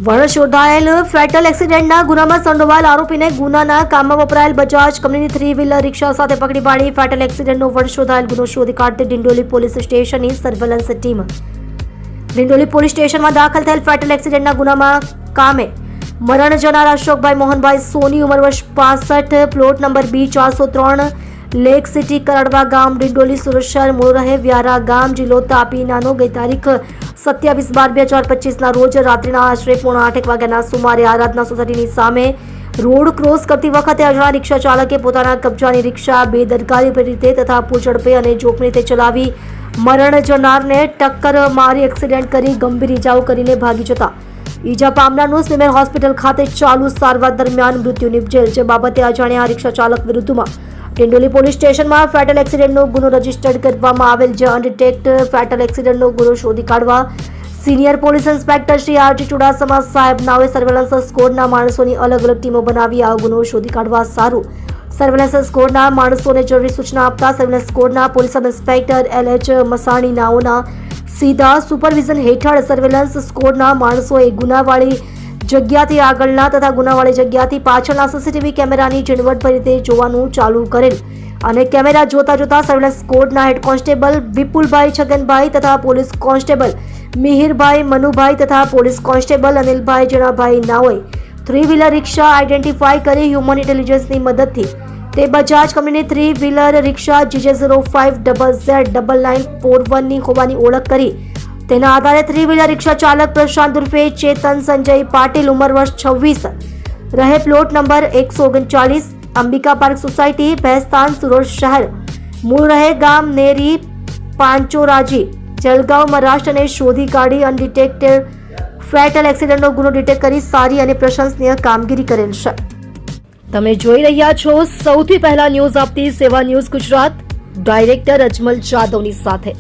વણ શોધાયેલ ફેટલ એક્સિડન્ટના ગુનામાં સંડોવાયેલ આરોપીને ગુનાના કામમાં વપરાયેલ બજાજ કંપનીની 3 વ્હીલર રિક્ષા સાથે પકડી પાડી ફેટલ એક્સિડન્ટનો વણ શોધાયેલ ગુનો શોધી કાઢતી ડિંડોલી પોલીસ સ્ટેશનની સર્વેલન્સ ટીમ ડિંડોલી પોલીસ સ્ટેશનમાં દાખલ થયેલ ફેટલ એક્સિડન્ટના ગુનામાં કામે મરણ જનાર અશોકભાઈ મોહનભાઈ સોની ઉંમર વર્ષ 65 plot number B403 Lake City Karadva ગામ ડિંડોલી સુરત શહેર મૂળ રહે વ્યારા ગામ જિલ્લો તાપી નાનો ગઈ તારીખ 27/12/2025 ના રોજ રાત્રિના આશરે 7:45 વાગ્યાના સુમારે આરાધના સોસાયટીની સામે રોડ ક્રોસ કરતી વખતે અજાણ્યા રિક્ષા ચાલકે પોતાના કબજાની રિક્ષા બેદરકારી રીતે તથા પૂરઝડપે અને જોખમી રીતે ચલાવી મરણ જનારને ટક્કર મારી એક્સિડન્ટ કરી ગંભીર ઇજાઓ કરીને ભાગી જતા ઈજા પામનારનું સિવિલ હોસ્પિટલ ખાતે ચાલુ સારવાર દરમિયાન મૃત્યુ નિપજેલ જે બાબતે અજાણ્યા રિક્ષા ચાલક વિરુદ્ધમાં ડિંડોલી પોલીસ સ્ટેશનમાં ફેટલ એક્સિડન્ટનો ગુનો રજીસ્ટર્ડ કરવામાં આવેલ જે અનડિટેક્ટ ફેટલ એક્સિડન્ટનો ગુનો શોધી કાઢવા senior police inspector Shri R G Chudasama સાહેબ નાવે સર્વેલન્સ સ્કોડના માણસોની અલગ અલગ ટીમો બનાવી આ ગુનો શોધી કાઢવા સારું સર્વેલન્સ સ્કોડના માણસોને જરૂરી સૂચના આપતા સર્વેલન્સ સ્કોડના police sub inspector LH Masani નાઓના સીધા સુપરવિઝન હેઠળ સર્વેલન્સ સ્કોડના માણસોએ ગુનાવાળી જગ્યાથી આગળના તથા ગુનાવાળી જગ્યાથી પાછળના સીસીટીવી કેમેરાની ઝીણવટભરી રીતે જોવાનું ચાલુ કરેલ અને કેમેરા જોતા સર્વેલન્સ સ્કોડના હેડ કોન્સ્ટેબલ વિપુલભાઈ છગનભાઈ તથા પોલીસ કોન્સ્ટેબલ મિહિરભાઈ મનુભાઈ તથા પોલીસ કોન્સ્ટેબલ અનિલભાઈ જણાભાઈ નાઓએ 3 વ્હીલર રિક્ષા આઈડેન્ટિફાઈ કરી હ્યુમન ઇન્ટેલિજન્સની મદદથી તે બજાજ કંપનીની 3 વ્હીલર રિક્ષા GJ05ZZ9941 ની હોવાની ઓળખ કરી તેના આધારે 3 વ્હીલર રિક્ષા ચાલક પ્રશાંત ઉર્ફે ચેતન સંજય પાટીલ ઉંમર વર્ષ 26 રહે plot number 139 Ambika park society Bhestan Surat શહેર મૂળ રહે ગામ નેરી પાંચોરાજી જલગાંવ મહારાષ્ટ્રને શોધી કાઢી અનડિટેક્ટેડ ફેટલ એક્સિડન્ટનો ગુનો ડિટેક્ટ કરી સારી અને પ્રશંસનીય કામગીરી કરેલ છે। તમે જોઈ રહ્યા છો સૌથી પહેલા ન્યૂઝ આપતી સેવા ન્યૂઝ ગુજરાત ડાયરેક્ટર અજમલ જાદવની સાથે।